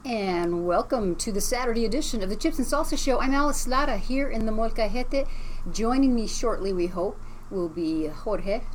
And welcome to the Saturday edition of the Chips and Salsa Show. I'm Alice Lara here in the Molcajete. Joining me shortly, we hope, will be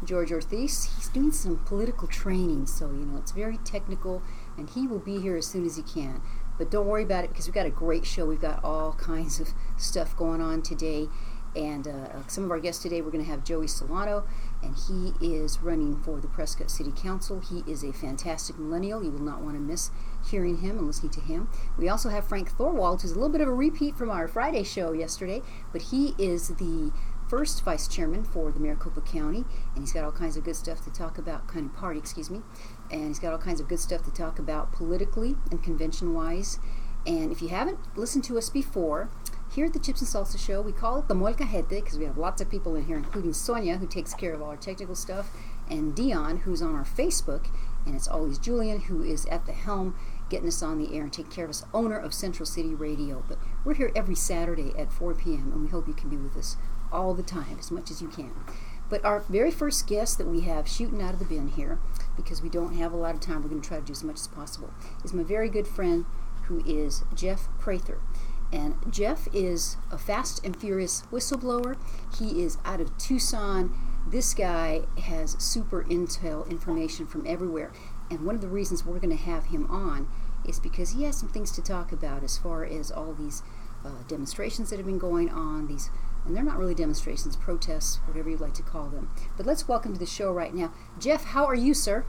George Ortiz. He's doing some political training, so it's very technical, and he will be here as soon as he can. But don't worry about it because we've got a great show. We've got all kinds of stuff going on today. And some of our guests today, we're going to have Joey Solano, and he is running for the Prescott City Council. He is a fantastic millennial. You will not want to miss hearing him and listening to him. We also have Frank Thorwald, who's a little bit of a repeat from our Friday show yesterday, but he is the first vice chairman for the Maricopa County, and he's got all kinds of good stuff to talk about, and he's got all kinds of good stuff to talk about politically and convention-wise. And if you haven't listened to us before, here at the Chips and Salsa Show, we call it the Molcajete because we have lots of people in here, including Sonia, who takes care of all our technical stuff, and Dion, who's on our Facebook, and it's always Julian, who is at the helm, getting us on the air and taking care of us, owner of Central City Radio. But we're here every Saturday at 4 p.m., and we hope you can be with us all the time, as much as you can. But our very first guest that we have shooting out of the bin here, because we don't have a lot of time, we're going to try to do as much as possible, is my very good friend, who is Jeff Prather. And Jeff is a fast and furious whistleblower. He is out of Tucson. This guy has super intel information from everywhere. And one of the reasons we're going to have him on is because he has some things to talk about as far as all these demonstrations that have been going on. And they're not really demonstrations, protests, whatever you'd like to call them. But let's welcome to the show right now. Jeff, how are you, sir?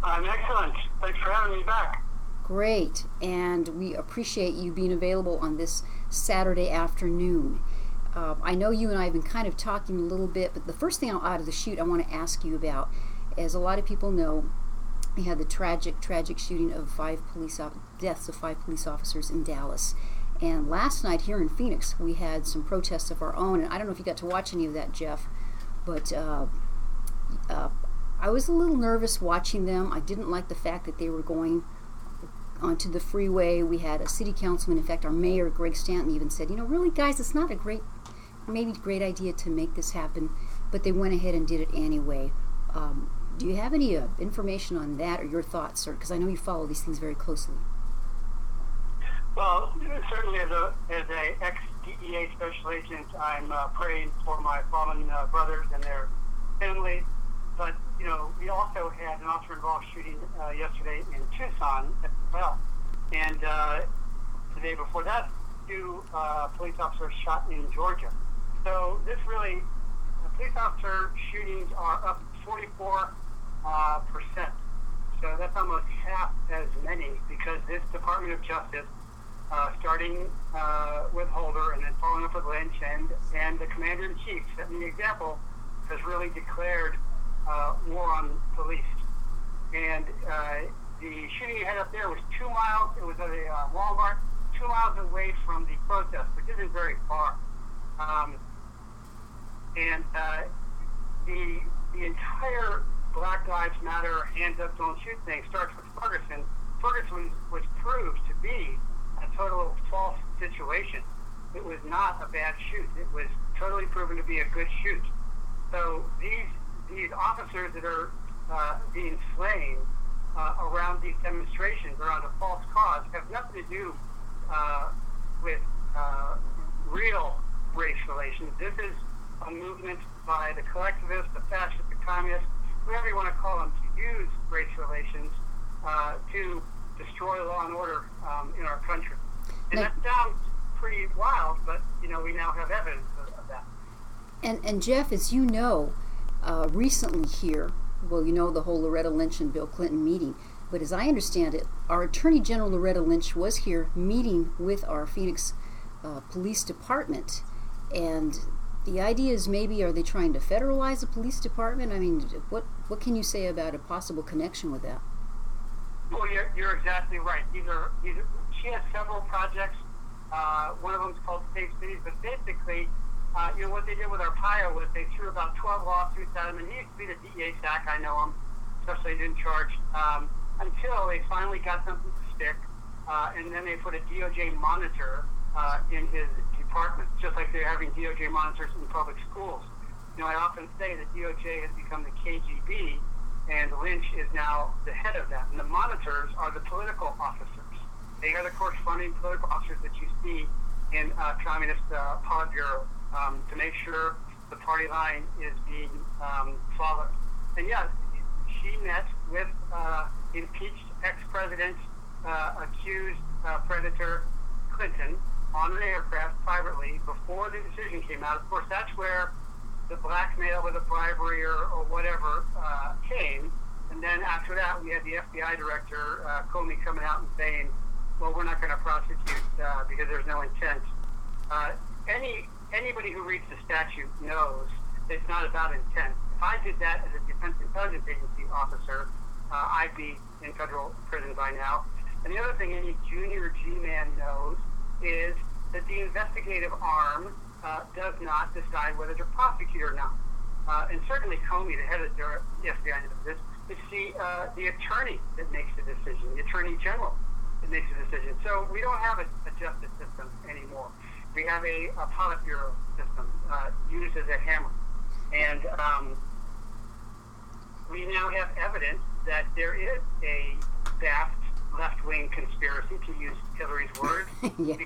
I'm excellent. Thanks for having me back. Great, and we appreciate you being available on this Saturday afternoon. I know you and I have been kind of talking a little bit, but the first thing out of the chute I want to ask you about, as a lot of people know, we had the tragic shooting of deaths of 5 police officers in Dallas. And last night here in Phoenix, we had some protests of our own, and I don't know if you got to watch any of that, Jeff, but I was a little nervous watching them. I didn't like the fact that they were going onto the freeway. We had a city councilman, in fact our mayor Greg Stanton even said, really guys, it's not a great idea to make this happen, but they went ahead and did it anyway. Do you have any information on that or your thoughts, sir? Because I know you follow these things very closely. Well, certainly as a ex-DEA special agent, I'm praying for my fallen brothers and their families. But, we also had an officer-involved shooting yesterday in Tucson as well. And the day before that, 2 police officers shot in Georgia. So police officer shootings are up 44%. So that's almost half as many because this Department of Justice, starting with Holder and then following up with Lynch and the Commander-in-Chief, setting the example, has really declared war on police. And the shooting you had up there was 2 miles. It was at a Walmart 2 miles away from the protest, which isn't very far. And the entire Black Lives Matter, hands up, don't shoot thing starts with Ferguson. Ferguson was proved to be a total false situation. It was not a bad shoot. It was totally proven to be a good shoot. So these officers that are being slain around these demonstrations around a false cause have nothing to do with real race relations. This is a movement by the collectivists, the fascists, the communists, whoever you want to call them, to use race relations to destroy law and order in our country. And that sounds pretty wild, but we now have evidence of that. And Jeff, as you know, recently here, the whole Loretta Lynch and Bill Clinton meeting, but as I understand it, our Attorney General Loretta Lynch was here meeting with our Phoenix Police Department, and the idea is maybe are they trying to federalize the police department? I mean, what can you say about a possible connection with that? Well, you're exactly right. She has several projects. One of them is called Safe Cities, but basically, what they did with Arpaio was they threw about 12 lawsuits at him, and he used to be the DEA SAC, I know him, especially didn't charge, until they finally got something to stick, and then they put a DOJ monitor in his department, just like they're having DOJ monitors in public schools. I often say that DOJ has become the KGB, and Lynch is now the head of that. And the monitors are the political officers. founding political officers that you see in communist Politburo to make sure the party line is being followed. And yes, she met with impeached ex-president, accused predator Clinton on an aircraft privately before the decision came out. Of course, that's where the blackmail with a bribery or whatever came. And then after that, we had the FBI director, Comey, coming out and saying, well, we're not going to prosecute because there's no intent. Anybody who reads the statute knows it's not about intent. If I did that as a Defense Intelligence Agency officer, I'd be in federal prison by now. And the other thing any junior G-man knows is that the investigative arm does not decide whether to prosecute or not. And certainly Comey, the head of the FBI, knows this. It's the attorney that makes the decision, the attorney general that makes the decision. So we don't have a justice system anymore. We have a Politburo system used as a hammer. And we now have evidence that there is a vast left-wing conspiracy, to use Hillary's words. Yeah.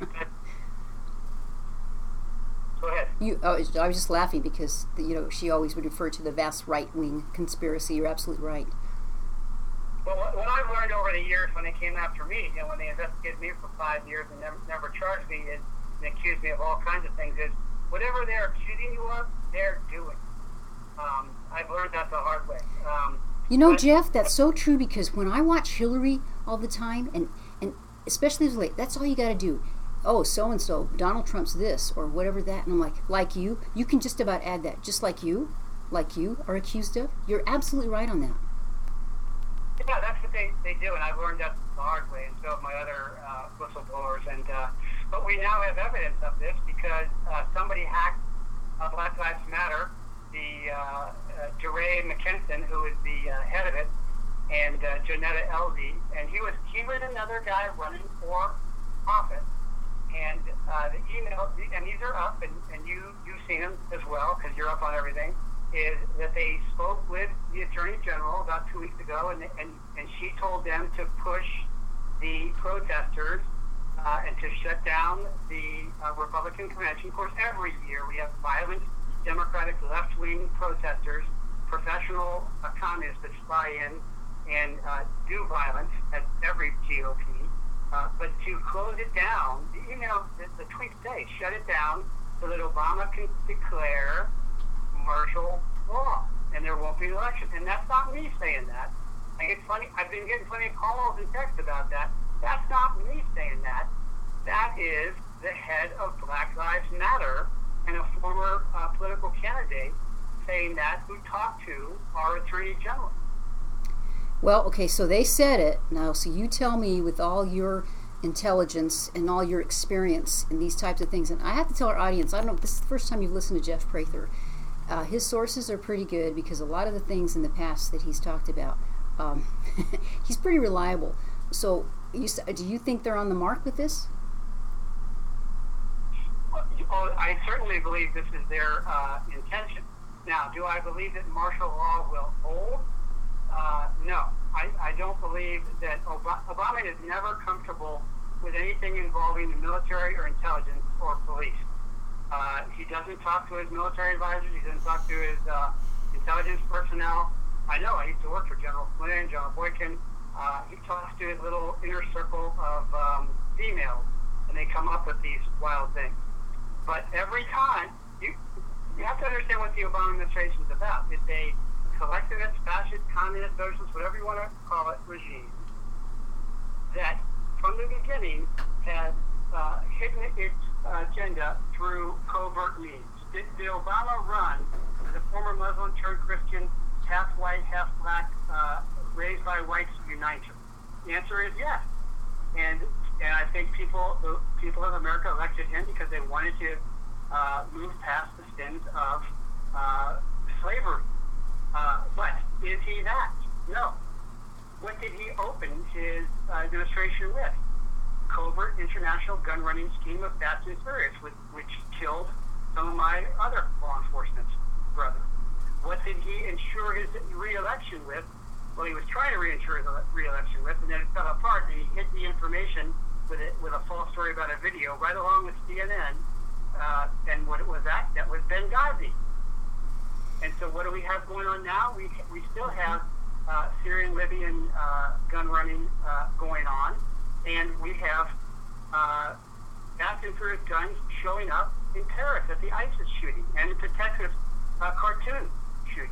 Go ahead. I was just laughing because she always would refer to the vast right-wing conspiracy. You're absolutely right. Well, what I've learned over the years when they came after me, when they investigated me for 5 years and never charged me and accused me of all kinds of things, is whatever they're accusing you of, they're doing. I've learned that the hard way. Jeff, that's so true, because when I watch Hillary all the time, and especially as late, that's all you got to do. Oh, so-and-so, Donald Trump's this, or whatever that, and I'm like you can just about add that, just like you are accused of. You're absolutely right on that. Yeah, that's what they do, and I've learned that the hard way, and so have my other whistleblowers. But we now have evidence of this because somebody hacked Black Lives Matter, the DeRay McKenton, who is the head of it, and Janetta Elvey, and he was another guy running for office. And the email, and these are up, and you've seen them as well because you're up on everything, is that they spoke with the Attorney General about 2 weeks ago, and she told them to push the protesters and to shut down the Republican convention. Of course, every year we have violent Democratic left-wing protesters, professional communists that fly in and do violence at every GOP. But to close it down, the email, the tweets say, shut it down so that Obama can declare martial law and there won't be an election. And that's not me saying that. It's funny. I've been getting plenty of calls and texts about that. That's not me saying that. That is the head of Black Lives Matter and a former political candidate saying that, who talked to our Attorney General. Well, okay, so they said it. Now, so you tell me, with all your intelligence and all your experience in these types of things, and I have to tell our audience, I don't know if this is the first time you've listened to Jeff Prather. His sources are pretty good, because a lot of the things in the past that he's talked about, he's pretty reliable. So do you think they're on the mark with this? Well, I certainly believe this is their intention. Now, do I believe that martial law will hold? No. I don't believe that Obama is never comfortable with anything involving the military or intelligence or police. He doesn't talk to his military advisors. He doesn't talk to his intelligence personnel. I know. I used to work for General Flynn, General Boykin. He talks to his little inner circle of females, and they come up with these wild things. But every time, you have to understand what the Obama administration is about. It's a collectivist, fascist, communist, socialist, whatever you want to call it, regime that from the beginning has hidden its agenda through covert means. Did Obama run as a former Muslim turned Christian, half white, half black, raised by whites united? The answer is yes. And I think the people of America elected him because they wanted to move past the sins of slavery. But is he that? No. What did he open his administration with? Covert international gun running scheme of Fast and Furious, which killed some of my other law enforcement brothers. What did he ensure his re-election with? Well, he was trying to reinsure his re-election with, and then it fell apart, and he hid the information with a false story about a video right along with CNN, and what was that? That was Benghazi. And so what do we have going on now? We still have Syrian, Libyan gun running going on, and we have Fast and Furious guns showing up in Paris at the ISIS shooting and the Texas cartoon shooting.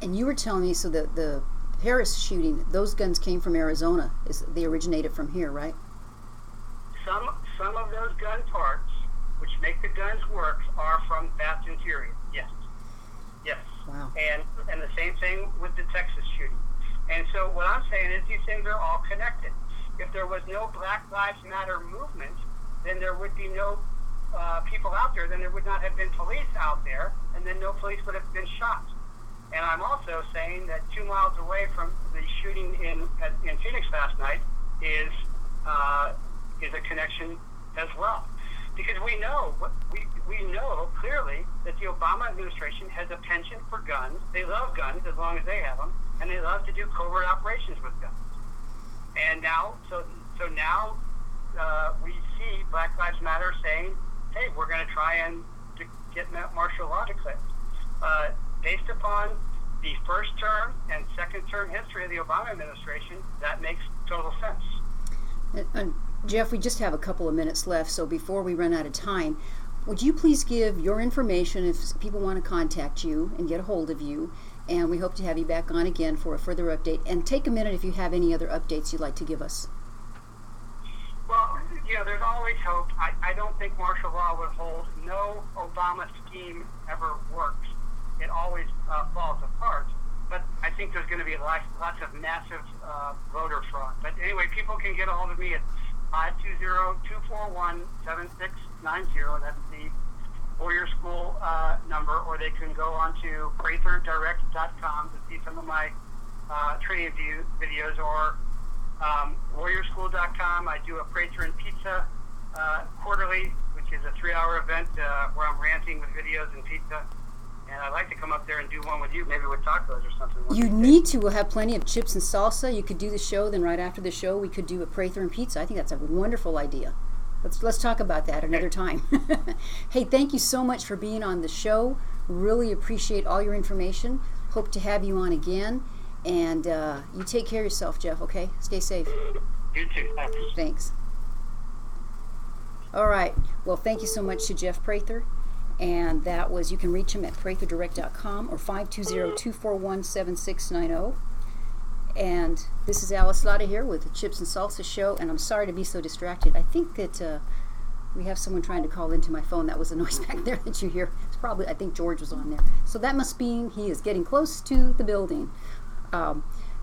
And you were telling me, so the Paris shooting, those guns came from Arizona. They originated from here, right? Some of those gun parts, which make the guns work, are from Fast and Furious. Yes. Yes. Wow. And the same thing with the Texas shooting. And so what I'm saying is these things are all connected. If there was no Black Lives Matter movement, then there would be no people out there. Then there would not have been police out there, and then no police would have been shot. And I'm also saying that 2 miles away from the shooting in Phoenix last night is a connection as well. Because we know clearly that the Obama administration has a penchant for guns. They love guns as long as they have them, and they love to do covert operations with guns. And now, so now we see Black Lives Matter saying, "Hey, we're going to try and get martial law declared." Based upon the first term and second term history of the Obama administration, that makes total sense. Jeff, we just have a couple of minutes left, so before we run out of time, would you please give your information if people want to contact you and get a hold of you? And we hope to have you back on again for a further update. And take a minute if you have any other updates you'd like to give us. Well, there's always hope. I don't think martial law would hold. No Obama scheme ever works. It always falls apart. But I think there's going to be lots of massive voter fraud. But anyway, people can get a hold of me at 520-241-7690. That's the Warrior School number, or they can go on to pratherdirect.com to see some of my training videos, or warriorschool.com. I do a Prather and Pizza quarterly, which is a 3-hour event where I'm ranting with videos and pizza. And I'd like to come up there and do one with you, maybe with tacos or something. You need to. We'll have plenty of chips and salsa. You could do the show, then right after the show, we could do a Prather and Pizza. I think that's a wonderful idea. Let's talk about that another time. Hey, thank you so much for being on the show. Really appreciate all your information. Hope to have you on again. And you take care of yourself, Jeff, okay? Stay safe. You too. Thanks. Thanks. All right. Well, thank you so much to Jeff Prather. And that was, you can reach him at pratherdirect.com or 520-241-7690. And this is Alice Lotta here with the Chips and Salsa Show, and I'm sorry to be so distracted. I think that we have someone trying to call into my phone. That was a noise back there that you hear. It's probably, I think George was on there. So that must mean he is getting close to the building.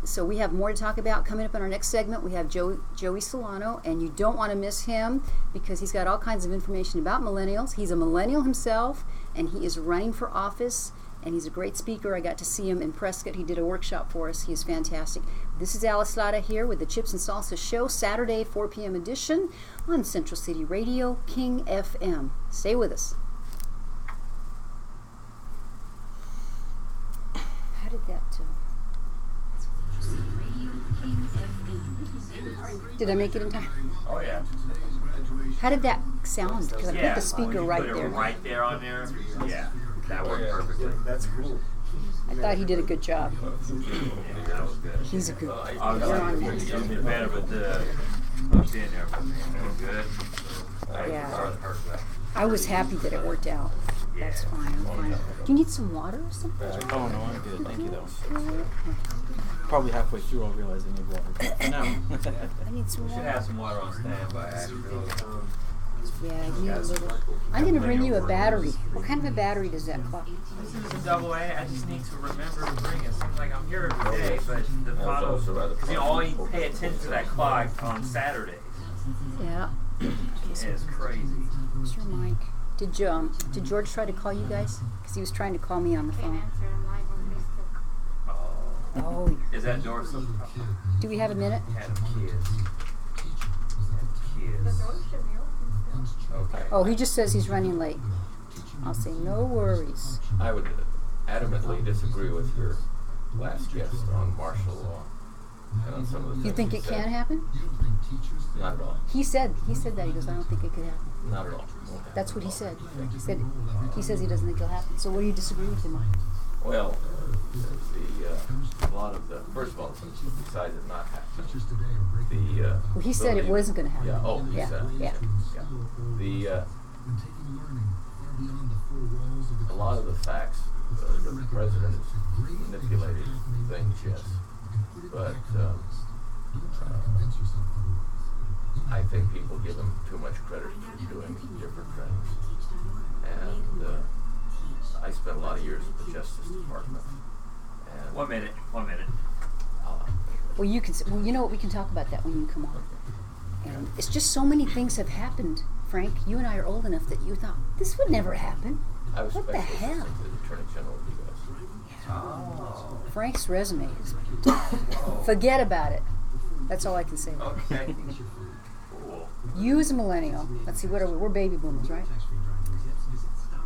So we have more to talk about. Coming up in our next segment, we have Joey Solano, and you don't want to miss him because he's got all kinds of information about millennials. He's a millennial himself, and he is running for office, and he's a great speaker. I got to see him in Prescott. He did a workshop for us. He is fantastic. This is Alice Lotta here with the Chips and Salsa Show, Saturday, 4 p.m. edition on Central City Radio, King FM. Stay with us. How did that... Did I make it in time? Oh, yeah. How did that sound? Because I put the speaker right there. there. Right there on there. Yeah, that worked perfectly. That's cool. I thought he did a good job. Yeah, that was good. He's a good. Obviously, it's a bit better, but I was in there, but man, good. Yeah. I was happy that it worked out. That's fine. I'm fine. Do you need some water or something? Oh, no, I'm good. Thank you, though. Probably halfway through, I'll realize I need water. No. I need some We should water. have some water on standby, actually. Yeah, I need a little. I'm going to bring you a battery. What kind of a battery does that clock? This is a double A. I just need to remember to bring it. Seems like I'm here every day, but the follow, because all you pay attention to that clock on Saturdays. Yeah. It's crazy. Where's your mic? Did George try to call you guys? Because he was trying to call me on the phone. Oh. Is that Dorsey? Do we have a minute? Had kids. Okay. Oh, he just says he's running late. I'll say no worries. I would adamantly disagree with your last guest on martial law. And on some of the You things think he it said, can happen? Not at all. He said that. He goes, I don't think it could happen. Not at all. Won't happen That's what at he all. said. He says he doesn't think it'll happen. So what do you disagree with him on? Well, a lot of the, first of all, besides it not happening, Well, he said it wasn't going to happen. Yeah, oh, he said. Yeah. Yeah. A lot of the facts, the president has manipulated things, yes. But I think people give him too much credit for doing different things. And I spent a lot of years at the Justice Department. And 1 minute. Well, you can. Well, you know what? We can talk about that when you come on. And it's just so many things have happened, Frank. You and I are old enough that you thought this would never happen. I was What the special hell? assistant to the Attorney General of the U.S. Oh. Frank's resume is. Forget about it. That's all I can say. Okay. Cool. You as a millennial. Let's see. What are we? We're baby boomers, right?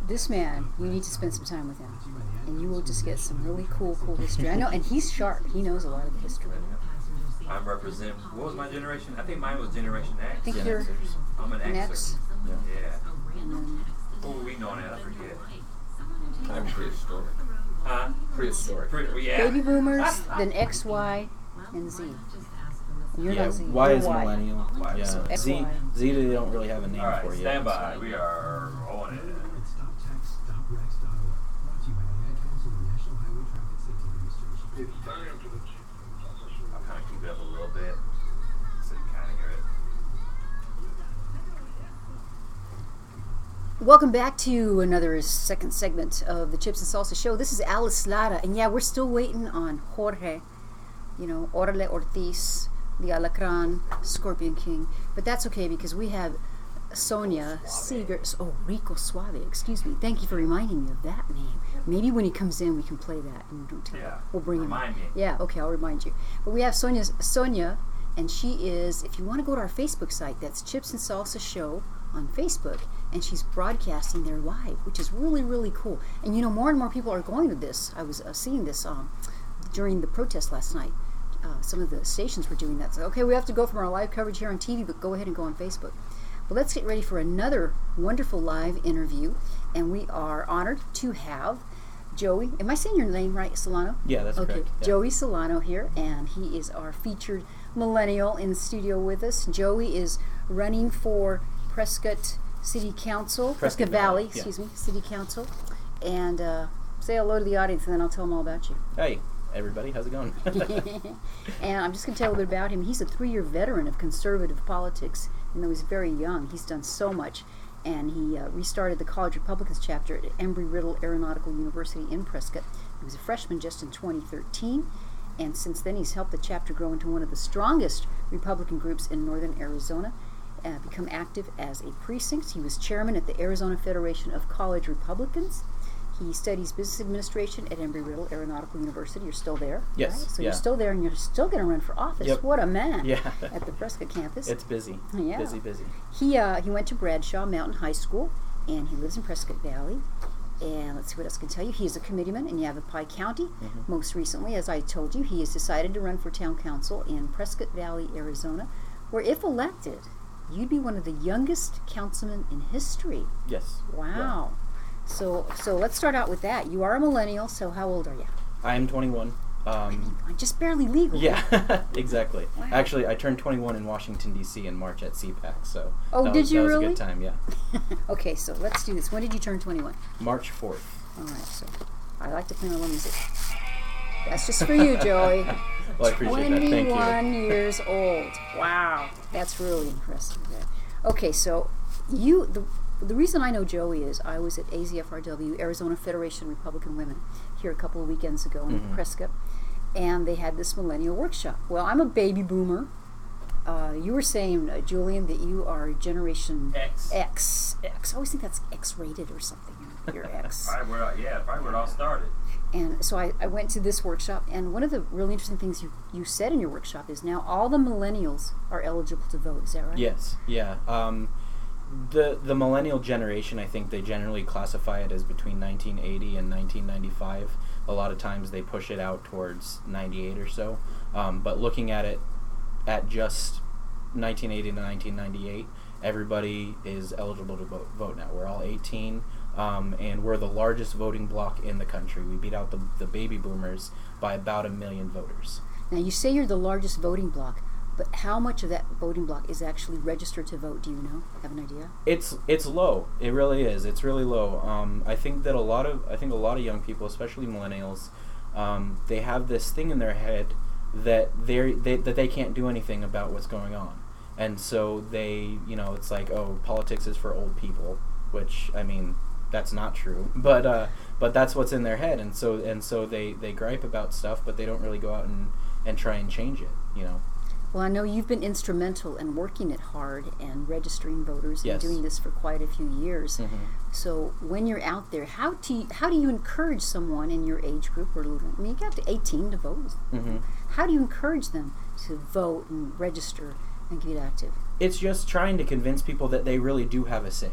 This man, you need to spend some time with him, and you will just get some really cool history. I know, and he's sharp. He knows a lot of the history. I'm representing. What was my generation? I think mine was Generation X. I think you're I'm an an Xer. X. Yeah. And then, What were we known as? I forget. I'm prehistoric. Huh? Prehistoric. Well, yeah. baby boomers, then X, Y, and Z. And you're Yeah, not Z. Y You're is millennial. Y. Yeah. So Z, XY. Z they don't really have a name All right, for yet. stand by. We are on it. I'll kind of keep it up a little bit so you kind of hear it. Welcome back to another second segment of the Chips and Salsa Show. This is Alice Lara, and yeah, we're still waiting on Jorge, Orale Ortiz, the Alacran, Scorpion King. But that's okay because we have Sonia Seegers. Oh, Rico Suave, excuse me. Thank you for reminding me of that name. Maybe when he comes in, we can play that. And Yeah. we'll bring Remind him. me. Yeah, okay, I'll remind you. But we have Sonia, and she is, if you want to go to our Facebook site, that's Chips and Salsa Show on Facebook, and she's broadcasting there live, which is really, really cool. And more and more people are going to this. I was seeing this during the protest last night. Some of the stations were doing that. So, okay, we have to go from our live coverage here on TV, but go ahead and go on Facebook. But let's get ready for another wonderful live interview, and we are honored to have Joey. Am I saying your name right, Solano? Yeah, that's okay. correct. Yeah. Joey Solano here, and he is our featured millennial in the studio with us. Joey is running for Prescott City Council, Prescott Valley, yeah. City Council. And say hello to the audience, and then I'll tell them all about you. Hey, everybody, how's it going? And I'm just going to tell you a little bit about him. He's a 3-year veteran of conservative politics. Even though he's very young, he's done so much. And he restarted the College Republicans chapter at Embry-Riddle Aeronautical University in Prescott. He was a freshman just in 2013. And since then, he's helped the chapter grow into one of the strongest Republican groups in northern Arizona, become active as a precinct. He was chairman at the Arizona Federation of College Republicans. He studies business administration at Embry-Riddle Aeronautical University. You're still there? Yes. Right? So yeah. you're still there, and you're still going to run for office. Yep. What a man. Yeah. At the Prescott campus. It's busy. Yeah. Busy. He went to Bradshaw Mountain High School, and he lives in Prescott Valley. And let's see what else I can tell you. He's a committeeman in Yavapai County. Mm-hmm. Most recently, as I told you, he has decided to run for town council in Prescott Valley, Arizona, where if elected, you'd be one of the youngest councilmen in history. Yes. Wow. Yeah. So let's start out with that. You are a millennial, so how old are you? I'm 21. I'm just barely legal. Yeah, exactly. Wow. Actually, I turned 21 in Washington, D.C. in March at CPAC, so Oh, that did was, you that was really? a good time, yeah. Okay, so let's do this. When did you turn 21? March 4th. All right, so I like to play my little music. That's just for you, Joey. Well, I appreciate that. Thank you. 21 years old. Wow, that's really impressive. Okay, so the reason I know Joey is I was at AZFRW, Arizona Federation of Republican Women, here a couple of weekends ago in Prescott, and they had this millennial workshop. Well, I'm a baby boomer. You were saying, Julian, that you are Generation X. X. I always think that's X-rated or something. You're X. Probably where it all started. And so I went to this workshop, and one of the really interesting things you said in your workshop is now all the millennials are eligible to vote. Is that right? Yes, yeah. The millennial generation, I think they generally classify it as between 1980 and 1995. A lot of times they push it out towards 98 or so. But looking at it at just 1980 to 1998, everybody is eligible to vote now. We're all 18, and we're the largest voting bloc in the country. We beat out the baby boomers by about 1 million voters. Now, you say you're the largest voting bloc, but how much of that voting bloc is actually registered to vote? Do you know? Have an idea? It's low. It really is. It's really low. I think that a lot of young people, especially millennials, they have this thing in their head that they can't do anything about what's going on, and so they, it's like, oh, politics is for old people, which, I mean, that's not true, but that's what's in their head, and so they gripe about stuff, but they don't really go out and try and change it. Well, I know you've been instrumental in working it hard and registering voters and doing this for quite a few years. Mm-hmm. So when you're out there, how do you encourage someone in your age group, you got to 18 to vote. Mm-hmm. How do you encourage them to vote and register and get active? It's just trying to convince people that they really do have a say,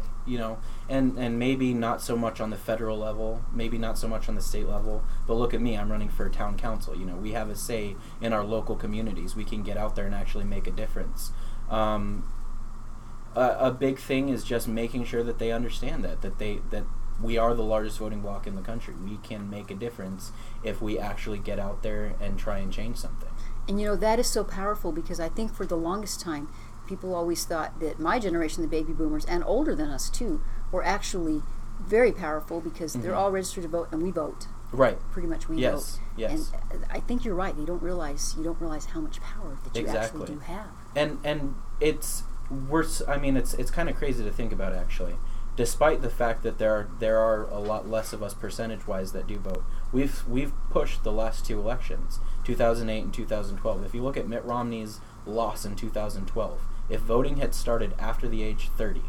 and maybe not so much on the federal level, maybe not so much on the state level, but look at me, I'm running for town council. We have a say in our local communities. We can get out there and actually make a difference. A big thing is just making sure that they understand that we are the largest voting bloc in the country. We can make a difference if we actually get out there and try and change something. And that is so powerful, because I think for the longest time, people always thought that my generation, the baby boomers, and older than us too, were actually very powerful because they're all registered to vote, and we vote. Right. Pretty much we vote. Yes. And I think you're right. You don't realize how much power that you actually do have. And it's worse. I mean, it's kind of crazy to think about, actually. Despite the fact that there are a lot less of us percentage-wise that do vote, we've pushed the last two elections, 2008 and 2012. If you look at Mitt Romney's loss in 2012, if voting had started after the age 30,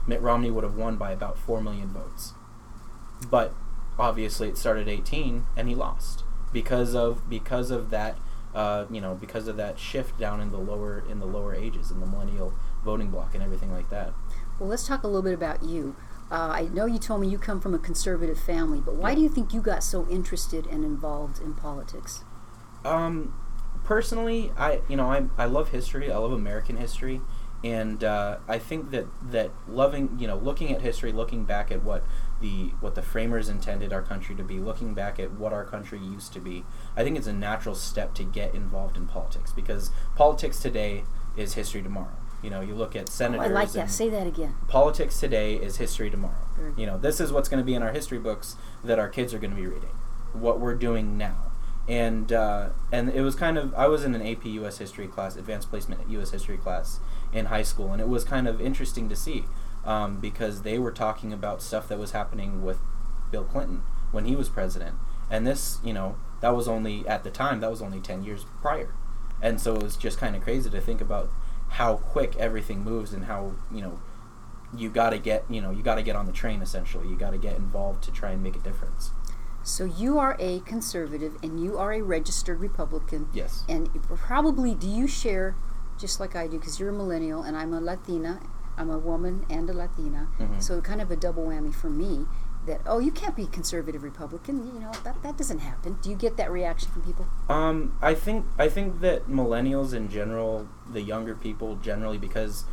Mitt Romney would have won by about 4 million votes. But obviously, it started 18, and he lost because of that. Because of that shift down in the lower ages, in the millennial voting bloc and everything like that. Well, let's talk a little bit about you. I know you told me you come from a conservative family, but why do you think you got so interested and involved in politics? Personally, I love history. I love American history, and I think that loving, looking at history, looking back at what the framers intended our country to be, looking back at what our country used to be, I think it's a natural step to get involved in politics, because politics today is history tomorrow. You look at senators. I like that. Say that again. Politics today is history tomorrow. This is what's going to be in our history books that our kids are going to be reading. What we're doing now. And it was kind of, I was in an AP U.S. history class, advanced placement U.S. history class in high school, and it was kind of interesting to see because they were talking about stuff that was happening with Bill Clinton when he was president. And this, that was only, at the time, that was only 10 years prior. And so it was just kind of crazy to think about how quick everything moves and how, you got to get on the train, essentially. You got to get involved to try and make a difference. So you are a conservative and you are a registered Republican. Yes. And probably, do you share, just like I do, because you're a millennial and I'm a Latina, I'm a woman and a Latina, so kind of a double whammy for me that, oh, you can't be conservative Republican, that doesn't happen. Do you get that reaction from people? I think that millennials in general, the younger people generally, because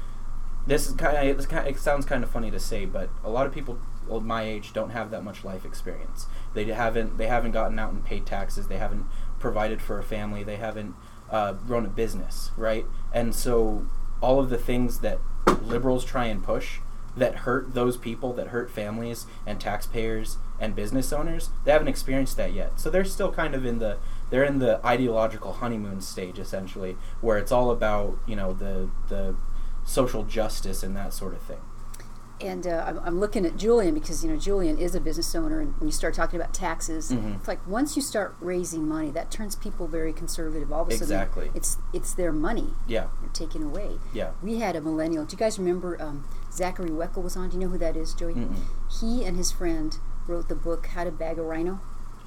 this is it sounds kind of funny to say, but a lot of people my age don't have that much life experience. They haven't gotten out and paid taxes. They haven't provided for a family. They haven't run a business, right? And so all of the things that liberals try and push that hurt those people, that hurt families and taxpayers and business owners, they haven't experienced that yet. So they're still kind of in the ideological honeymoon stage, essentially, where it's all about, the social justice and that sort of thing. And I'm looking at Julian because, Julian is a business owner, and when you start talking about taxes, it's like once you start raising money, that turns people very conservative. All of a sudden, it's their money. Yeah. You're taking away. Yeah. We had a millennial. Do you guys remember Zachary Weckel was on? Do you know who that is, Joey? He and his friend wrote the book How to Bag a Rhino.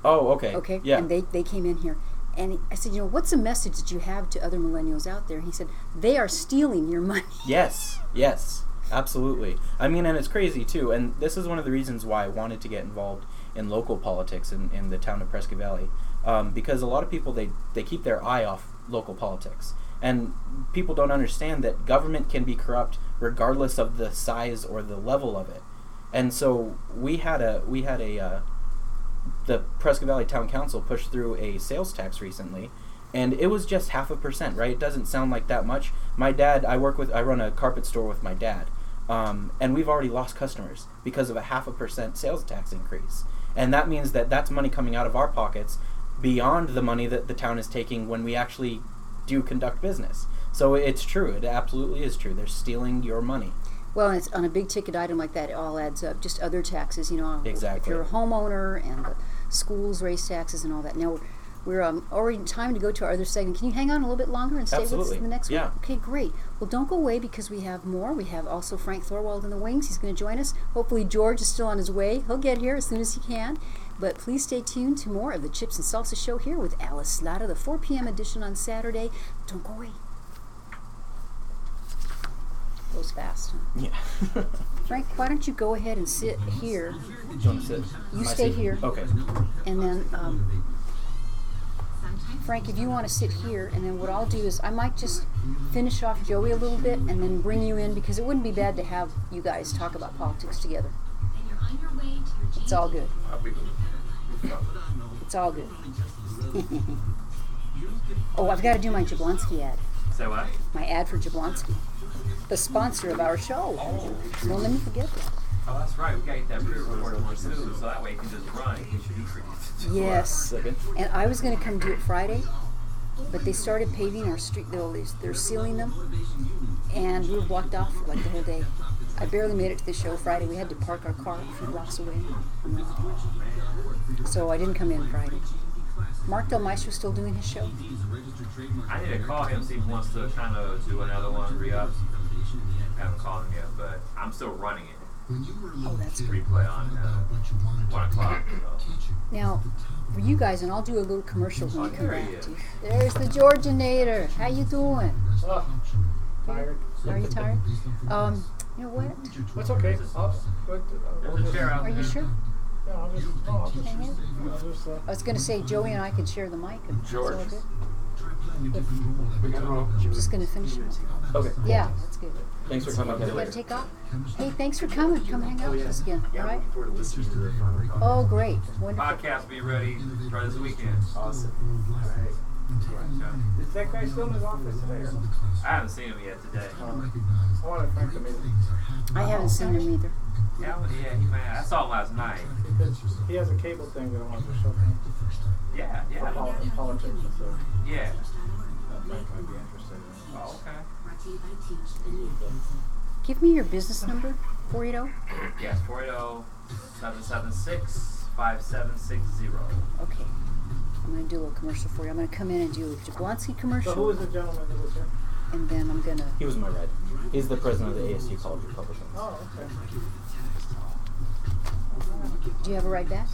Oh, okay. Okay. Yeah. And they came in here. And I said, what's a message that you have to other millennials out there? He said, they are stealing your money. Yes. Absolutely. I mean, and it's crazy, too. And this is one of the reasons why I wanted to get involved in local politics in the town of Prescott Valley, because a lot of people they keep their eye off local politics, and people don't understand that government can be corrupt regardless of the size or the level of it. And so we had the Prescott Valley Town Council pushed through a sales tax recently, and it was just 0.5%, right? It doesn't sound like that much. My dad, I run a carpet store with my dad, and we've already lost customers because of a 0.5% sales tax increase. And that means that that's money coming out of our pockets beyond the money that the town is taking when we actually do conduct business. So it's true. It absolutely is true. They're stealing your money. Well, and it's on a big ticket item like that, it all adds up. Just other taxes, Exactly. If you're a homeowner, and the schools raise taxes and all that. Now, we're already time to go to our other segment. Can you hang on a little bit longer and stay with us in the next one? Yeah. Okay, great. Well, don't go away because we have more. We have also Frank Thorwald in the wings. He's going to join us. Hopefully, George is still on his way. He'll get here as soon as he can. But please stay tuned to more of the Chips and Salsa Show here with Alice Slada, the 4 p.m. edition on Saturday. Don't go away. Goes fast, huh? Yeah. Frank, why don't you go ahead and sit here? Do you want to sit? You stay here. Okay. And then, Frank, if you want to sit here, and then what I'll do is I might just finish off Joey a little bit and then bring you in, because it wouldn't be bad to have you guys talk about politics together. It's all good. I'll be It's all good. Oh, I've got to do my Jablonski ad. Say what? My ad for Jablonski, the sponsor of our show. Don't let me forget that. Oh, that's right. We got to get that pre-recorded one too, so that way you can just run in case you do forget. Yes. Second. And I was going to come do it Friday, but they started paving our street. They're sealing them, and we were blocked off for like the whole day. I barely made it to the show Friday. We had to park our car a few blocks away. So I didn't come in Friday. Mark Del Maestro still doing his show? I need to call him, see if he wants to kind of do another one, re-up. I haven't called him yet, but I'm still running it. Oh, that's great. Replay on 1 o'clock. So. Now, for you guys, and I'll do a little commercial when we come there he back is. to you. There's the Georgianator. How you doing? Tired. Are you tired? You know what? That's okay. There's a chair out Are you there. sure? I'll just Hang in. I was going to say Joey and I could share the mic. It's all George. good. We're I'm just going to finish it. Okay. Yeah, that's good. Thanks for coming. You got to take off? Hey, thanks for coming. Come hang out with us again. All right? looking forward to listening to the final call. Oh, great. Wonderful. Podcast be ready for this weekend. Awesome. Is that guy still in his office today? Or? I haven't seen him yet today. I want to thank him. I haven't seen him either. I saw him last night. He has a cable thing that I want to show him. Yeah. For politics and stuff. Yeah. That Frank might be interested in. Oh, okay. Give me your business number, 480. Yes, 480-776-5760. Okay. I'm going to do a little commercial for you. I'm going to come in and do a Jablonski commercial. So who was the gentleman that was here? And then I'm going to... He was my red. He's the president of the ASU College Republicans. Oh, okay. Do you have a ride back?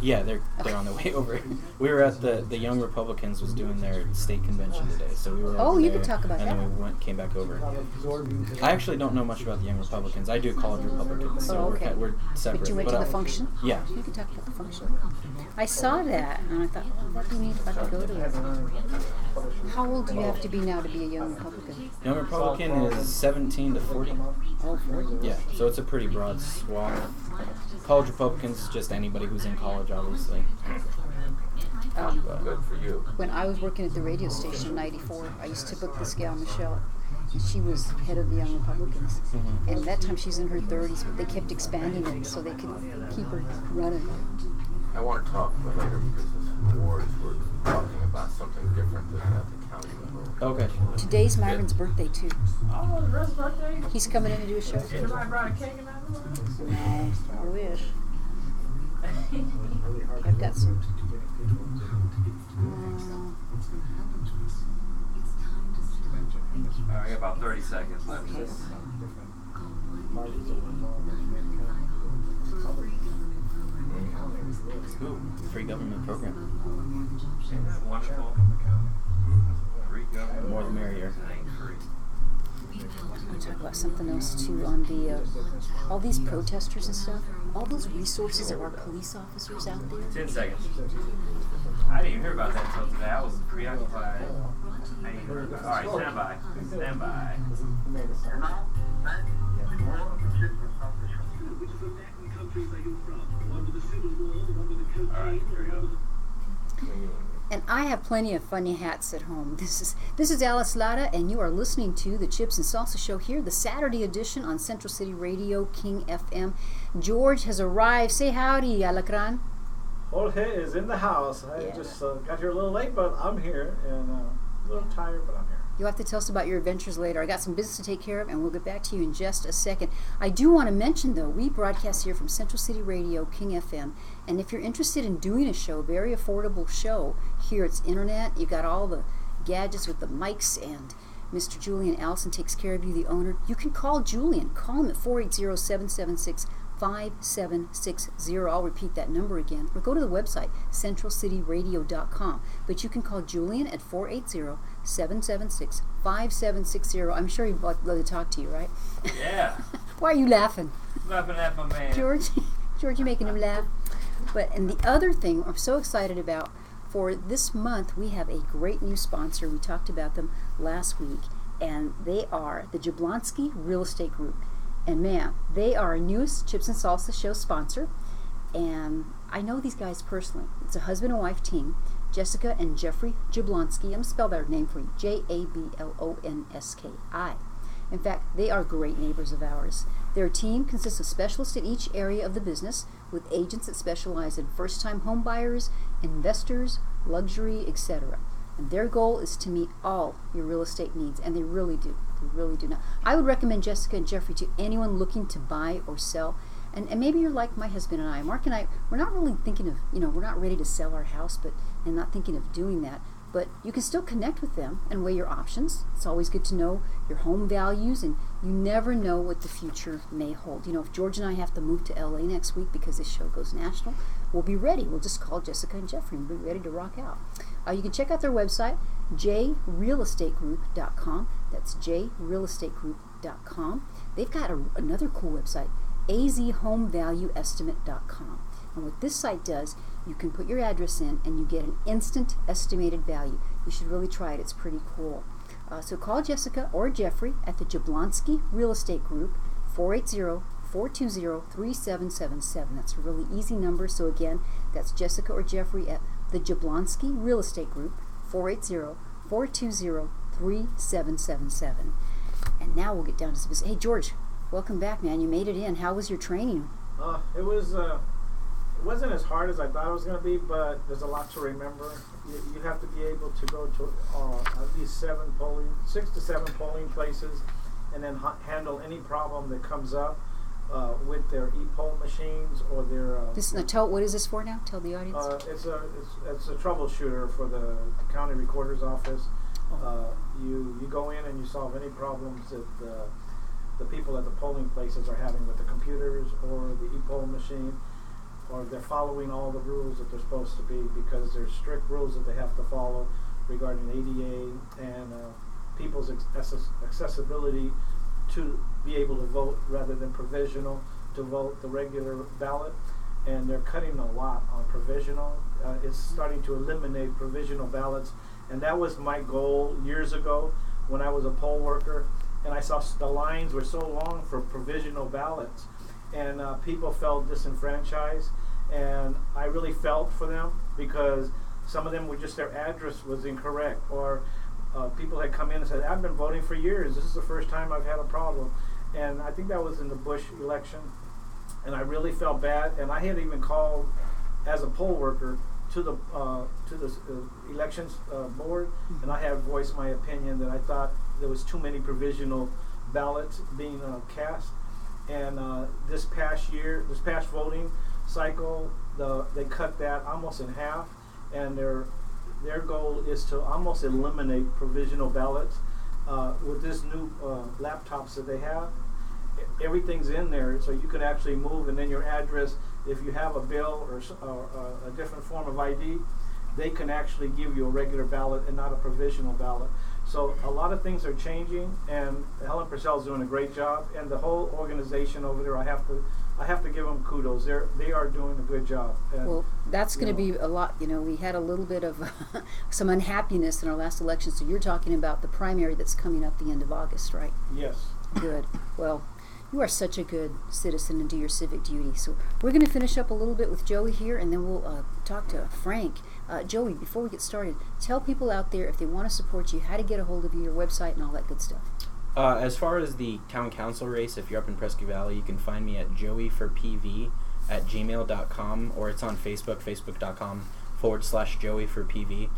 Yeah, they're on their way over. We were at the Young Republicans was doing their state convention today, so we were. Oh, over you there, could talk about and that. then we came back over. Not absorbing the- I actually don't know much about the Young Republicans. I do College Republicans, so Oh, okay. we're separate. But you went to the function? Yeah. You can talk about the function. I saw that, and I thought, oh, that'd be neat if I could go to it. How old do you have to be now to be a young Republican? Young Republican is 17 to 40. Oh, 40. Yeah, so it's a pretty broad swath. College Republicans, just anybody who's in college, obviously. Good for you. When I was working at the radio station in '94, I used to book this gal, Michelle. And she was head of the Young Republicans. Mm-hmm. And at that time, she's in her 30s, but they kept expanding it so they could keep her running. I want to talk about later because this ward is we're talking about something different than at the county level. Okay. Today's Myron's birthday, too. Oh, the rest birthday? He's coming in to do a show. Everybody brought a cake in that room? No, I wish. I've got some. All right, I got about 30 seconds left. Ooh, free government program. Isn't that wonderful? Free government. More the merrier. Ain't free. I'll talk about something else too on the all these protesters and stuff. all those resources of our police officers out there. 10 seconds. I didn't even hear about that until today. I was preoccupied. I ain't heard about it. All right, stand by. Stand by. All right, here we go. And I have plenty of funny hats at home. This is Alice Lara, and you are listening to the Chips and Salsa Show here, the Saturday edition on Central City Radio, King FM. George has arrived. Say howdy, Alacran. Jorge is in the house. I just got here a little late, but I'm here, and a little tired, but I'm here. You'll have to tell us about your adventures later. I got some business to take care of, and we'll get back to you in just a second. I do want to mention, though, we broadcast here from Central City Radio, King FM, and if you're interested in doing a show, very affordable show, here it's internet. You've got all the gadgets with the mics, and Mr. Julian Allison takes care of you, the owner. You can call Julian. Call him at 480-776-5760. I'll repeat that number again. Or go to the website, centralcityradio.com. But you can call Julian at 480-776-5760. I'm sure he'd love to talk to you, right? Yeah. Why are you laughing? Laughing at my man. George, you're making him laugh. And the other thing I'm so excited about, for this month, we have a great new sponsor. We talked about them last week, and they are the Jablonski Real Estate Group. And ma'am, they are our newest Chips and Salsa Show sponsor, and I know these guys personally. It's a husband and wife team, Jessica and Jeffrey Jablonski. I'm going to spell their name for you, Jablonski. In fact, they are great neighbors of ours. Their team consists of specialists in each area of the business, with agents that specialize in first-time home buyers, investors, luxury, etc. And their goal is to meet all your real estate needs, and they really do. They really do. Now, I would recommend Jessica and Jeffrey to anyone looking to buy or sell. And maybe you're like my husband and I. Mark and I, we're not really thinking of, we're not ready to sell our house, and not thinking of doing that. But you can still connect with them and weigh your options. It's always good to know your home values, and you never know what the future may hold. If George and I have to move to LA next week because this show goes national, we'll be ready. We'll just call Jessica and Jeffrey and be ready to rock out. You can check out their website, jrealestategroup.com. That's jrealestategroup.com. They've got another cool website, azhomevalueestimate.com. And what this site does, you can put your address in and you get an instant estimated value. You should really try it. It's pretty cool. So call Jessica or Jeffrey at the Jablonski Real Estate Group, 480-420-3777. That's a really easy number. So again, that's Jessica or Jeffrey at the Jablonski Real Estate Group, 480-420-3777. And now we'll get down to some business. Hey, George, welcome back, man. You made it in. How was your training? It wasn't as hard as I thought it was going to be, but there's a lot to remember. You have to be able to go to at least 6 to 7 polling places, and then handle any problem that comes up with their e-poll machines or their. What is this for now? Tell the audience. It's a troubleshooter for the county recorder's office. You go in and you solve any problems that the people at the polling places are having with the computers or the e-poll machine, or they're following all the rules that they're supposed to be, because there's strict rules that they have to follow regarding ADA and people's accessibility to be able to vote rather than provisional, to vote the regular ballot. And they're cutting a lot on provisional. It's starting to eliminate provisional ballots, and that was my goal years ago when I was a poll worker, and I saw the lines were so long for provisional ballots, and people felt disenfranchised, and I really felt for them, because some of them were just, their address was incorrect, or people had come in and said, I've been voting for years, this is the first time I've had a problem. And I think that was in the Bush election, and I really felt bad, and I had even called as a poll worker to the elections board, and I had voiced my opinion that I thought there was too many provisional ballots being cast. And this past voting cycle, they cut that almost in half, and their goal is to almost eliminate provisional ballots. With this new laptops that they have, everything's in there, so you can actually move, and then your address, if you have a bill or a different form of ID, they can actually give you a regular ballot and not a provisional ballot. So a lot of things are changing, and Helen Purcell's doing a great job, and the whole organization over there, I have to give them kudos. They are doing a good job. And, well, that's going to be a lot. We had a little bit of some unhappiness in our last election. So you're talking about the primary that's coming up the end of August, right? Yes. Good. Well, you are such a good citizen and do your civic duty. So we're going to finish up a little bit with Joey here, and then we'll talk to Frank. Joey, before we get started, tell people out there, if they want to support you, how to get a hold of you, your website, and all that good stuff. As far as the town council race, if you're up in Presque Valley, you can find me at joeyforpv@gmail.com, or it's on Facebook, facebook.com/joeyforpv.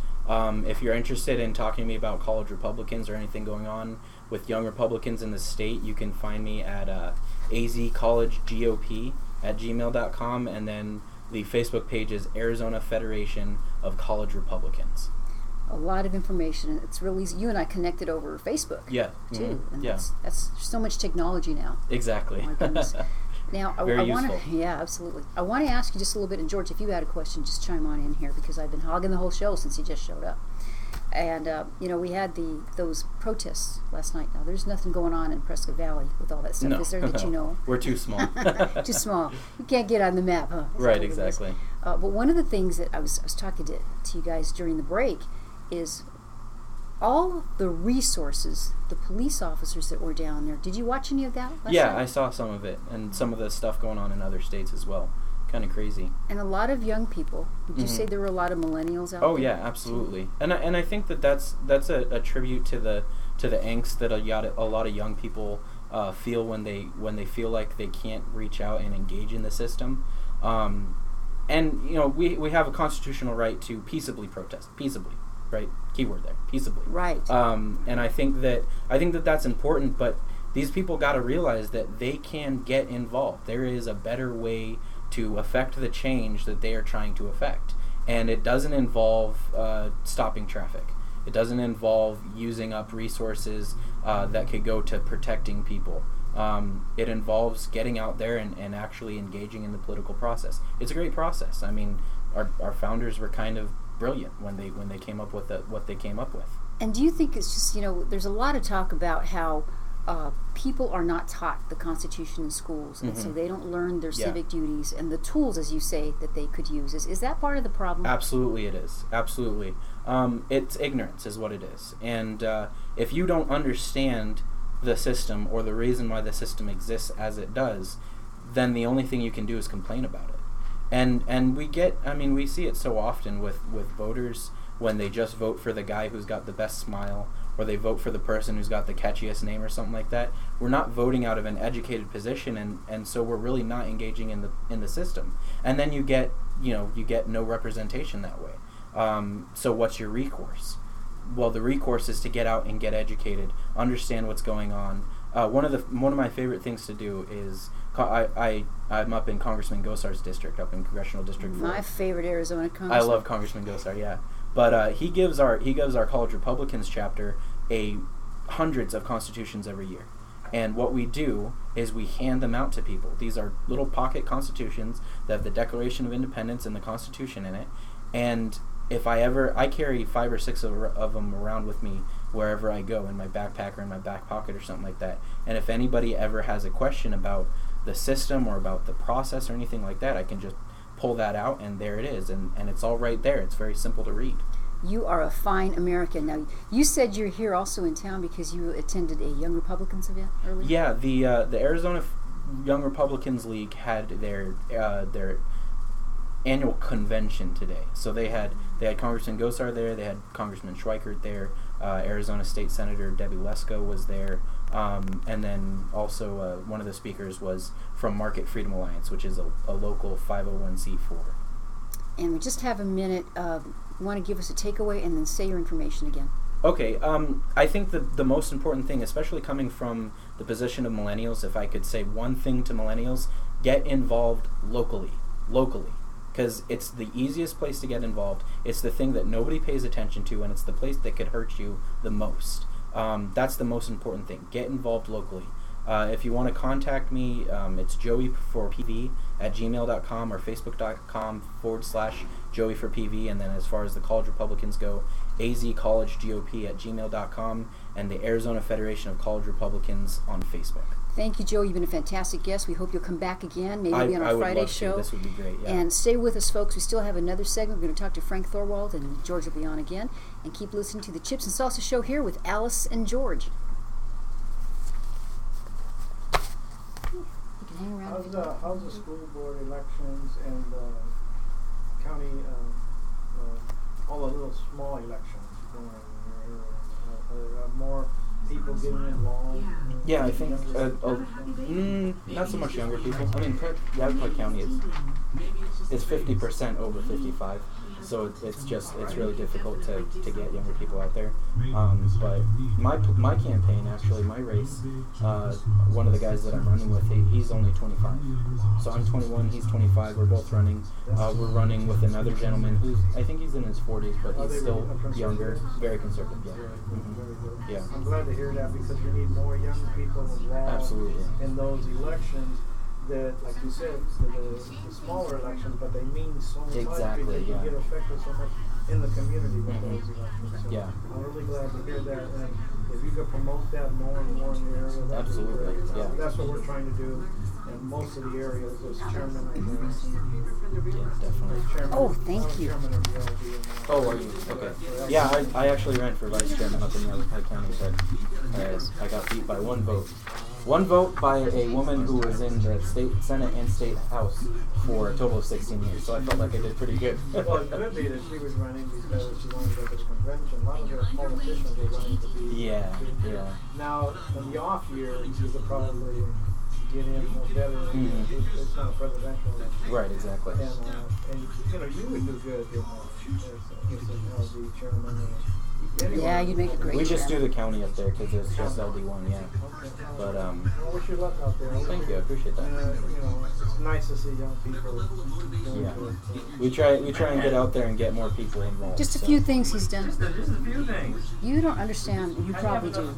If you're interested in talking to me about college Republicans or anything going on with young Republicans in the state, you can find me at azcollegegop@gmail.com, and then the Facebook page is Arizona Federation of College Republicans. A lot of information. It's real easy. You and I connected over Facebook. Yeah. Too. Mm-hmm. And yeah. that's so much technology now. Exactly. Oh my goodness. Now, I want to, useful. yeah, absolutely. I want to ask you just a little bit, and George, if you had a question, just chime on in here, because I've been hogging the whole show since you just showed up. And, we had those protests last night. Now, there's nothing going on in Presque Valley with all that stuff, No. is there, that you know? We're too small. Too small. You can't get on the map, huh? Is that Right, what it is? exactly. But one of the things that I was talking to you guys during the break is all the resources, the police officers that were down there. Did you watch any of that last Yeah, night? I saw some of it, and some of the stuff going on in other states as well. Kind of crazy. And a lot of young people. Would you Mhm. say there were a lot of millennials out there? Oh yeah, absolutely. And I think that's a tribute to the angst that a lot of young people feel when they feel like they can't reach out and engage in the system. And we have a constitutional right to peaceably protest. Peaceably, right? Keyword there. Peaceably. Right. And I think that that's important, but these people got to realize that they can get involved. There is a better way to affect the change that they are trying to affect. And it doesn't involve stopping traffic. It doesn't involve using up resources that could go to protecting people. It involves getting out there and actually engaging in the political process. It's a great process. I mean, our founders were kind of brilliant when they came up with what they came up with. And do you think it's just, there's a lot of talk about how people are not taught the Constitution in schools, and so they don't learn their civic duties and the tools, as you say, that they could use. Is that part of the problem? Absolutely it is. Absolutely. It's ignorance is what it is. And if you don't understand the system or the reason why the system exists as it does, then the only thing you can do is complain about it. And we see it so often with voters when they just vote for the guy who's got the best smile, or they vote for the person who's got the catchiest name or something like that. We're not voting out of an educated position, and so we're really not engaging in the system. And then you get no representation that way. So what's your recourse? Well, the recourse is to get out and get educated, understand what's going on. One of my favorite things to do is I'm up in Congressman Gosar's district, up in Congressional District 4. My favorite Arizona congressman. I love Congressman Gosar, yeah. But he gives our College Republicans chapter hundreds of constitutions every year. And what we do is we hand them out to people. These are little pocket constitutions that have the Declaration of Independence and the Constitution in it. And if I carry 5 or 6 of them around with me wherever I go, in my backpack or in my back pocket or something like that. And if anybody ever has a question about the system or about the process or anything like that, I can just pull that out, and there it is, and it's all right there. It's very simple to read. You are a fine American. Now, you said you're here also in town because you attended a Young Republicans event earlier? Yeah, the Arizona Young Republicans League had their annual convention today. So they had Congressman Gosar there, they had Congressman Schweikert there, Arizona State Senator Debbie Lesko was there, and then also one of the speakers was from Market Freedom Alliance, which is a local 501c4. And we just have a minute. You want to give us a takeaway and then say your information again. Okay, I think the most important thing, especially coming from the position of millennials, if I could say one thing to millennials, get involved locally. Because it's the easiest place to get involved. It's the thing that nobody pays attention to, and it's the place that could hurt you the most. That's the most important thing. Get involved locally. If you want to contact me, it's joey4pv@gmail.com or facebook.com/joey4pv. And then as far as the college Republicans go, azcollegegop@gmail.com and the Arizona Federation of College Republicans on Facebook. Thank you, Joe. You've been a fantastic guest. We hope you'll come back again, maybe be on our Friday show. This would be great. Yeah. And stay with us, folks. We still have another segment. We're going to talk to Frank Thorwald, and George will be on again. And keep listening to the Chips and Salsa Show here with Alice and George. You can hang around. How's the school board elections and county, all the little small elections going on? Are more people getting involved? Yeah, I think not so much younger people. I mean, Yavapai County is 50% over 55, so it's really difficult to get younger people out there. But my campaign, actually, my race, one of the guys that I'm running with, he's only 25. So I'm 21, he's 25. We're both running. We're running with another gentleman who's, I think he's in his 40s, but he's still younger, very conservative. Yeah. Mm-hmm. Yeah. I'm glad to hear that, because we need more young people involved. Absolutely. In those elections that, like you said, the smaller elections, but they mean so much. Exactly, because yeah. you get affected so much in the community with those elections. So Yeah. I'm really glad to hear that, and if you could promote that more and more in the area, that'd Absolutely, be great. yeah. That's what we're trying to do in most of the areas as chairman of the Yeah, definitely. chairman. Oh, thank I'm you. chairman of the LD and, Oh, are you? Okay. Yeah, I actually ran for vice chairman up in Yavapai County, but I got beat by one vote. One vote by a woman who was in the state Senate and state house for a total of 16 years. So I felt like I did pretty good. well, it could be that she was running because she wanted to go to the convention. A lot of the politicians were running to be. Yeah. Now, in the off year, you could probably get in better. Mm-hmm. It's not a presidential election. Right, exactly. And you would do good as an LD chairman. Anyway. Yeah, you'd make a great We just do chairman. the county up there because it's just LD1, yeah. Okay. But Well, wish you luck out there. thank you, I appreciate that. It's nice to see young people doing Yeah. good. We try and get out there and get more people involved. Just a so. few things he's done. Just a few things. You don't understand. You probably do.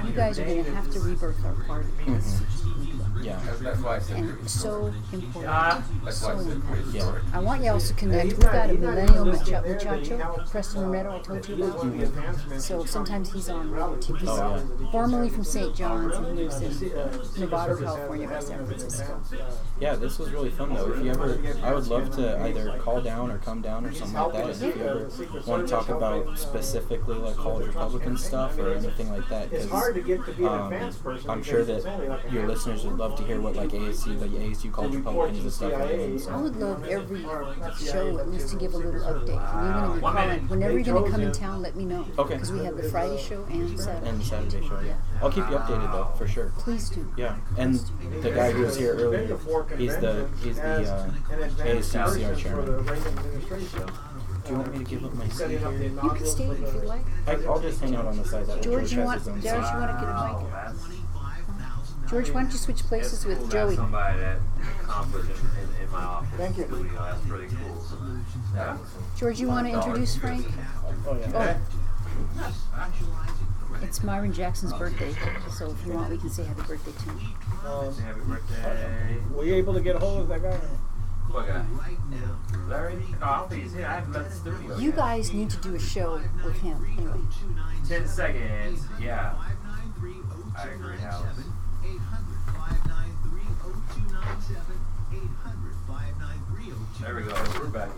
You guys are going to have to rebirth our party. Yeah. That's why I said And so important. That's So why I said important. great Yeah. story. I want y'all to connect. We've got a millennial muchacho, Preston Moretto, I told you about. So sometimes he's on TV. He's Oh, yeah. formerly from St. John's and lives in Nevada, California, by San Francisco. Yeah, this was really fun though. If you ever, I would love to either call down or come down or something like that. And if you ever want to talk about specifically like college Republican stuff or anything like that, It's hard to get to be an um, advanced person. I'm sure that your listeners would love to hear what like the ASU college Republicans and stuff are doing. I So. would love every show at least to give a little update. Even if you call it, whenever you're going to come in town, let me know. Okay. Because we have the Friday show and Saturday. And the Saturday show, yeah. I'll keep you updated though, for sure. Please do. Yeah, and the guy who was here earlier, he's the ASU CR chairman. Do you want me to give up my seat here? You can stay if you'd like. I'll just hang out on the side. That way George, you has want his own George, seat. you want to get a Oh, mic? that's George, why don't you switch places with cool to Joey? have somebody that accomplished in my office. Thank you. Studio. That's pretty cool. Yeah. George, you want to introduce Frank? Oh, yeah. It's Myron Jackson's birthday, so if you want, we can say happy birthday to him. Happy birthday. Were you able to get a hold of that guy? What guy? Larry? No, I don't think he's here. I haven't left the studio. You yet. guys need to do a show with him. Anyway, 10 seconds. Yeah. I agree, Alice. There we go. We're back.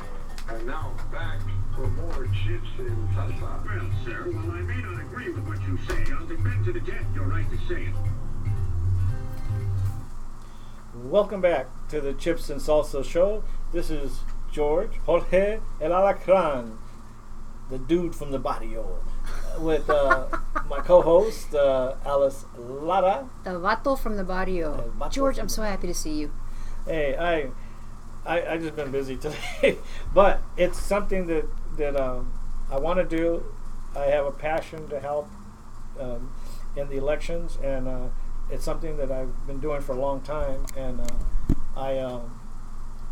And now back for more chips and salsa. Well, sir, while I may not agree with what you say, I'll defend to the death your right to say it. Welcome back to the Chips and Salsa Show. This is George, Jorge El Alacran, the dude from the barrio, with my co-host, Alice Lara. the vato from the barrio. El vato George, from I'm the so happy to see you. Hey, I just been busy today, but it's something that I want to do. I have a passion to help in the elections, and it's something that I've been doing for a long time, and I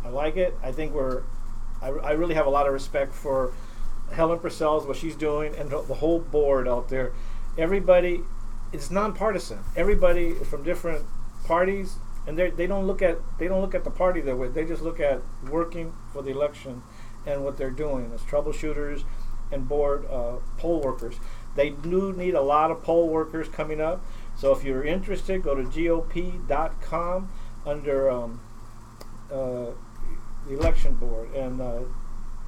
like it. I think I really have a lot of respect for Helen Purcell's, what she's doing, and the whole board out there. Everybody it's nonpartisan. Everybody from different parties, and they don't look at the party they're with. They just look at working for the election and what they're doing as troubleshooters and board poll workers. They do need a lot of poll workers coming up. So if you're interested, go to GOP.com under the election board and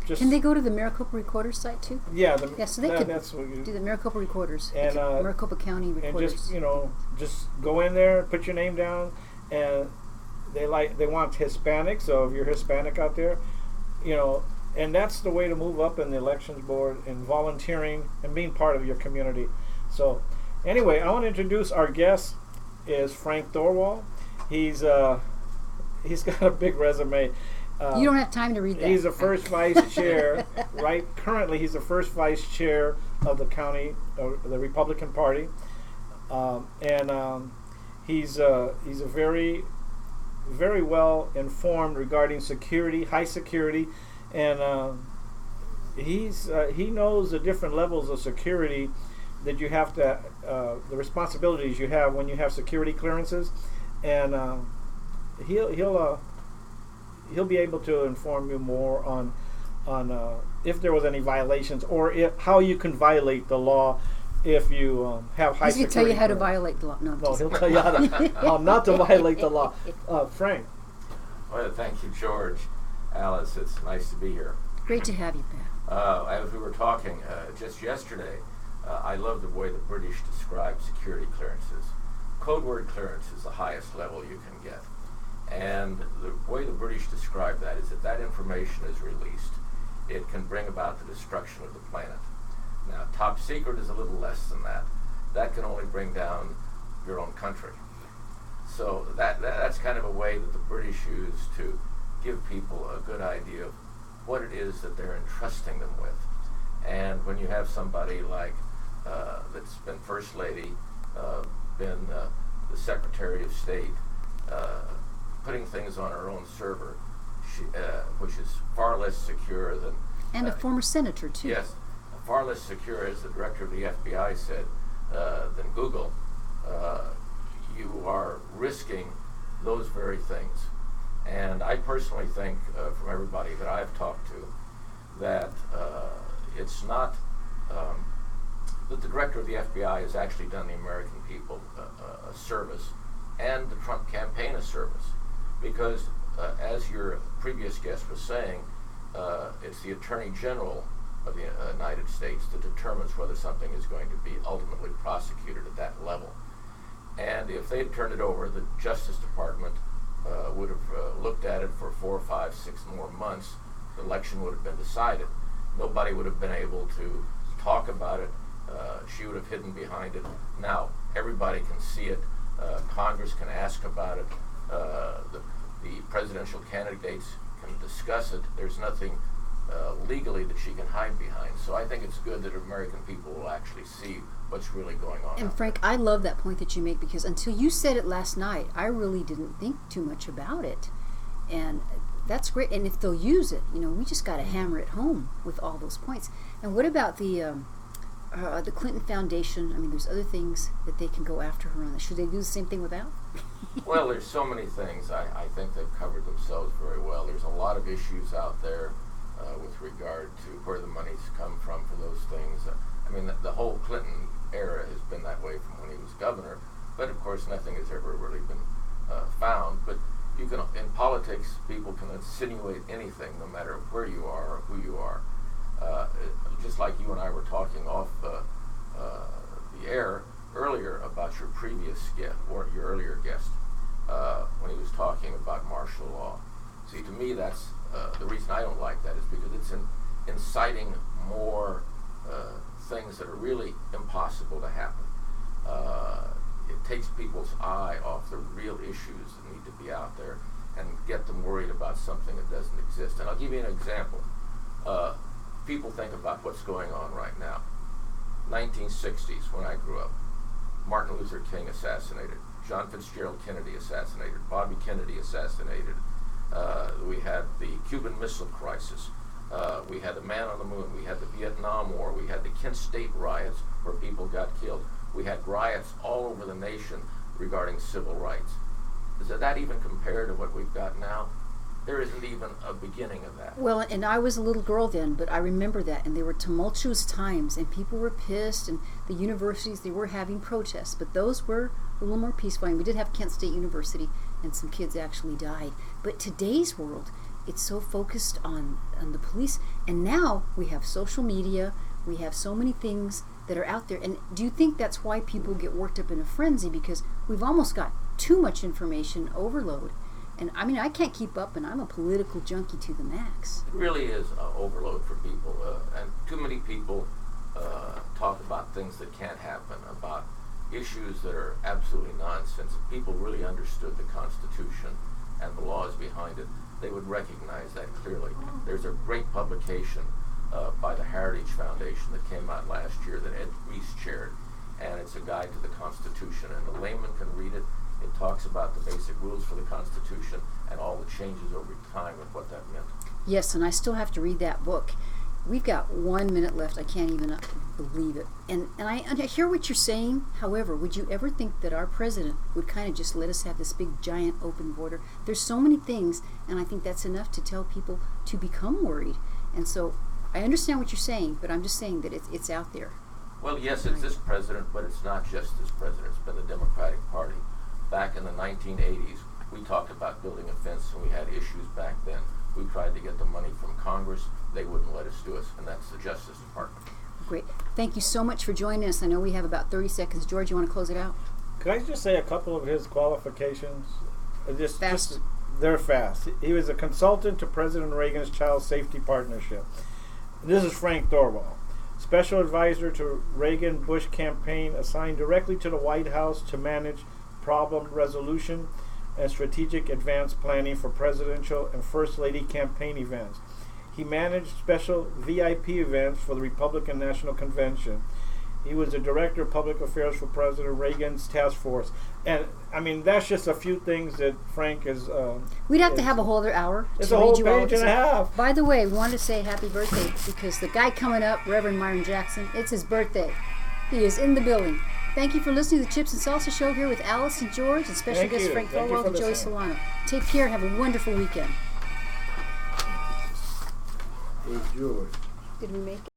just. Can they go to the Maricopa Recorders site too? Yeah, so they could that's what you do the Maricopa Recorders and Maricopa County Recorders. And just go in there, put your name down, and they want Hispanic. So if you're Hispanic out there, and that's the way to move up in the elections board and volunteering and being part of your community. So anyway, I want to introduce our guest is Frank Thorwald. He's got a big resume. You don't have time to read that. He's the first vice chair, right? Currently, he's the first vice chair of the county, the Republican Party, and he's a very, very well informed regarding security, high security, and he knows the different levels of security that you have to, the responsibilities you have when you have security clearances, and he'll be able to inform you more on if there was any violations or how you can violate the law if you have high security. He's going to tell you how to violate the law. No, he'll tell you how not to violate the law. Frank. Well, thank you, George. Alice, it's nice to be here. Great to have you back. As we were talking just yesterday, I love the way the British describe security clearances. Code word clearance is the highest level you can get. And the way the British describe that is that information is released. It can bring about the destruction of the planet. Now, top secret is a little less than that. That can only bring down your own country. So that's kind of a way that the British use to give people a good idea of what it is that they're entrusting them with. And when you have somebody like that's been First Lady, been the Secretary of State, putting things on her own server, which is far less secure than... And a former senator, too. Yes, far less secure, as the director of the FBI said, than Google. You are risking those very things. And I personally think, from everybody that I've talked to, that it's not... that the director of the FBI has actually done the American people a service and the Trump campaign a service. Because, as your previous guest was saying, it's the Attorney General of the United States that determines whether something is going to be ultimately prosecuted at that level. And if they'd turned it over, the Justice Department would have looked at it for 4, 5, 6 more months. The election would have been decided. Nobody would have been able to talk about it. She would have hidden behind it. Now, everybody can see it. Congress can ask about it. The presidential candidates can discuss it. There's nothing legally that she can hide behind. So I think it's good that American people will actually see what's really going on. And Frank, I love that point that you make, because until you said it last night, I really didn't think too much about it. And that's great. And if they'll use it, we just got to hammer it home with all those points. And what about the Clinton Foundation? I mean, there's other things that they can go after her on. Should they do the same thing with that? Well, there's so many things. I think they've covered themselves very well. There's a lot of issues out there with regard to where the money's come from for those things. I mean, the whole Clinton era has been that way from when he was governor. But of course, nothing has ever really been found. But you can, in politics, people can insinuate anything, no matter where you are or who you are. Just like you and I were talking off the air earlier about your previous guest, or your earlier guest, when he was talking about martial law. See, to me, that's the reason I don't like that is because it's inciting more things that are really impossible to happen. It takes people's eye off the real issues that need to be out there and get them worried about something that doesn't exist. And I'll give you an example. People think about what's going on right now. 1960s, when I grew up, Martin Luther King assassinated, John Fitzgerald Kennedy assassinated, Bobby Kennedy assassinated. We had the Cuban Missile Crisis. We had the Man on the Moon. We had the Vietnam War. We had the Kent State riots where people got killed. We had riots all over the nation regarding civil rights. Does that even compare to what we've got now? There isn't even a beginning of that. Well, and I was a little girl then, but I remember that, and they were tumultuous times, and people were pissed, and the universities, they were having protests, but those were a little more peaceful. And we did have Kent State University, and some kids actually died. But today's world, it's so focused on the police, and now we have social media, we have so many things that are out there. And do you think that's why people get worked up in a frenzy? Because we've almost got too much information overload. And I mean, I can't keep up, and I'm a political junkie to the max. It really is overload for people, and too many people talk about things that can't happen, about issues that are absolutely nonsense. If people really understood the Constitution and the laws behind it, they would recognize that clearly. There's a great publication by the Heritage Foundation that came out last year that Ed Reese chaired, and it's a guide to the Constitution, and a layman can read it. It talks about the basic rules for the Constitution and all the changes over time and what that meant. Yes, and I still have to read that book. We've got 1 minute left. I can't even believe it. And I hear what you're saying. However, would you ever think that our president would kind of just let us have this big, giant, open border? There's so many things, and I think that's enough to tell people to become worried. And so I understand what you're saying, but I'm just saying that it's out there. Well, yes, it's this president, but it's not just this president. It's been the Democratic Party. Back in the 1980s, we talked about building a fence, and we had issues back then. We tried to get the money from Congress. They wouldn't let us do it, and that's the Justice Department. Great. Thank you so much for joining us. I know we have about 30 seconds. George, you want to close it out? Could I just say a couple of his qualifications? Fast. They're fast. He was a consultant to President Reagan's Child Safety Partnership. This is Frank Thorwald. Special advisor to Reagan-Bush campaign, assigned directly to the White House to manage problem resolution and strategic advance planning for presidential and First Lady campaign events. He managed special VIP events for the Republican National Convention. He was the director of public affairs for President Reagan's task force. And, I mean, that's just a few things that Frank is... We'd have to have a whole other hour it's to a read whole you all page of and a half. By the way, we wanted to say happy birthday because the guy coming up, Reverend Myron Jackson, it's his birthday. He is in the building. Thank you for listening to the Chips and Salsa Show here with Alice and George and special guest Frank Thorwald and Joey Solano. Take care. Have a wonderful weekend. Hey, George. Did we make it?